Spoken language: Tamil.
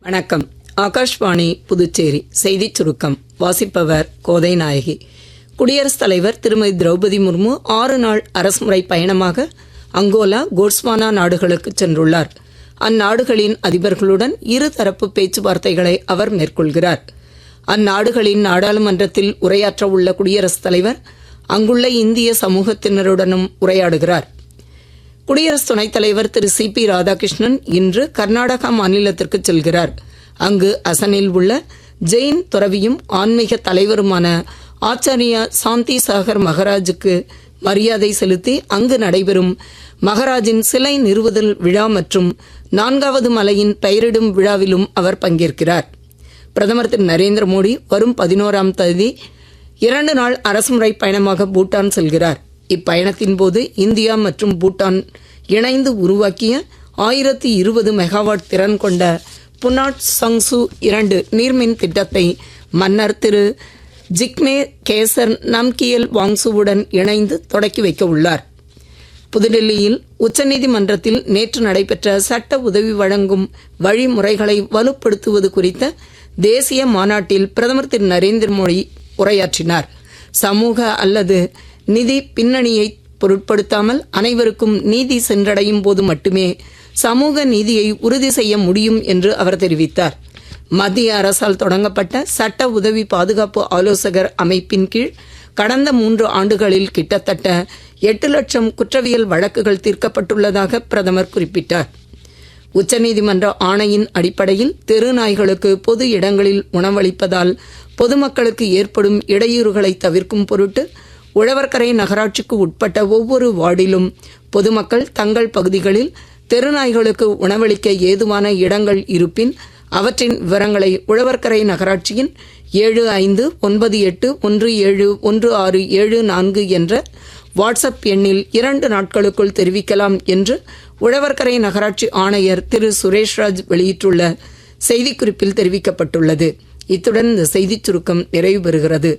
வணக்கம். ஆகாஷ்வாணி புதுச்சேரி செய்திச் சுருக்கம் வாசிப்பவர் கோதை நாயகி. குடியரசுத் தலைவர் திருமதி திரௌபதி முர்மு 6 நாள் அரசுமுறை பயணமாக அங்கோலா, கோட்ஸ்வானா நாடுகளுக்கு சென்றுள்ளார். அந்நாடுகளின் அதிபர்களுடன் இருதரப்பு பேச்சுவார்த்தைகளை அவர் மேற்கொள்கிறார். அந்நாடுகளின் நாடாளுமன்றத்தில் உரையாற்ற உள்ள குடியரசுத் தலைவர் அங்குள்ள இந்திய சமூகத்தினருடனும் உரையாடுகிறார். குடியரசு துணைத் தலைவர் திரு சி.பி. ராதாகிருஷ்ணன் இன்று கர்நாடகா மாநிலத்திற்கு செல்கிறார். அங்கு அசனில் உள்ள ஜெயின் துறவியும் ஆன்மீக தலைவருமான ஆச்சாரியா சாந்தி சாகர் மகராஜுக்கு மரியாதை செலுத்தி அங்கு நடைபெறும் மகராஜின் சிலை நிறுவுதல் விழா மற்றும் 4வது மலையின் பெயரிடும் விழாவிலும் அவர் பங்கேற்கிறார். பிரதமர் திரு நரேந்திர மோடி வரும் 11ஆம் தேதி 2 நாள் அரசுமுறை பயணமாக பூட்டான் செல்கிறார். இப்பயணத்தின் போது இந்தியா மற்றும் பூட்டான் இணைந்து உருவாக்கிய 1020 மெகாவாட் திறன் கொண்ட புனாட் சங்சு 2 நீர்மின் திட்டத்தை மன்னர் திரு ஜிக்மே கேசர் நம்கியல் வாங்சுவுடன் இணைந்து தொடக்கி வைக்க உள்ளார். புதுடெல்லியில் உச்சநீதிமன்றத்தில் நேற்று நடைபெற்ற சட்ட உதவி வழங்கும் வழிமுறைகளை வலுப்படுத்துவது குறித்த தேசிய மாநாட்டில் பிரதமர் திரு நரேந்திர மோடி உரையாற்றினார். சமூக அல்லது நிதி பின்னணியை பொருட்படுத்தாமல் அனைவருக்கும் நீதி சென்றடையும் போது மட்டுமே சமூக நீதியை உறுதி செய்ய முடியும் என்று அவர் தெரிவித்தார். மத்திய அரசால் தொடங்கப்பட்ட சட்ட உதவி பாதுகாப்பு ஆலோசகர் அமைப்பின் கீழ் கடந்த 3 ஆண்டுகளில் கிட்டத்தட்ட 8 லட்சம் குற்றவியல் வழக்குகள் தீர்க்கப்பட்டுள்ளதாக பிரதமர் குறிப்பிட்டார். உச்சநீதிமன்ற ஆணையின் அடிப்படையில் தெரு நாய்களுக்கு பொது இடங்களில் உணவளிப்பதால் பொதுமக்களுக்கு ஏற்படும் இடையூறுகளை தவிர்க்கும் பொருட்டு உழவர்கரை நகராட்சிக்கு உட்பட்ட ஒவ்வொரு வார்டிலும் பொதுமக்கள் தங்கள் பகுதிகளில் தெருநாய்களுக்கு உணவளிக்க ஏதுவான இடங்கள் இருப்பின் அவற்றின் விவரங்களை உழவர்கரை நகராட்சியின் 7598171674 என்ற வாட்ஸ்அப் எண்ணில் 2 நாட்களுக்குள் தெரிவிக்கலாம் என்று உழவர்கரை நகராட்சி ஆணையர் திரு சுரேஷ்ராஜ் வெளியிட்டுள்ள செய்திக்குறிப்பில் தெரிவிக்கப்பட்டுள்ளது. இத்துடன் இந்த செய்திச் சுருக்கம் நிறைவு பெறுகிறது.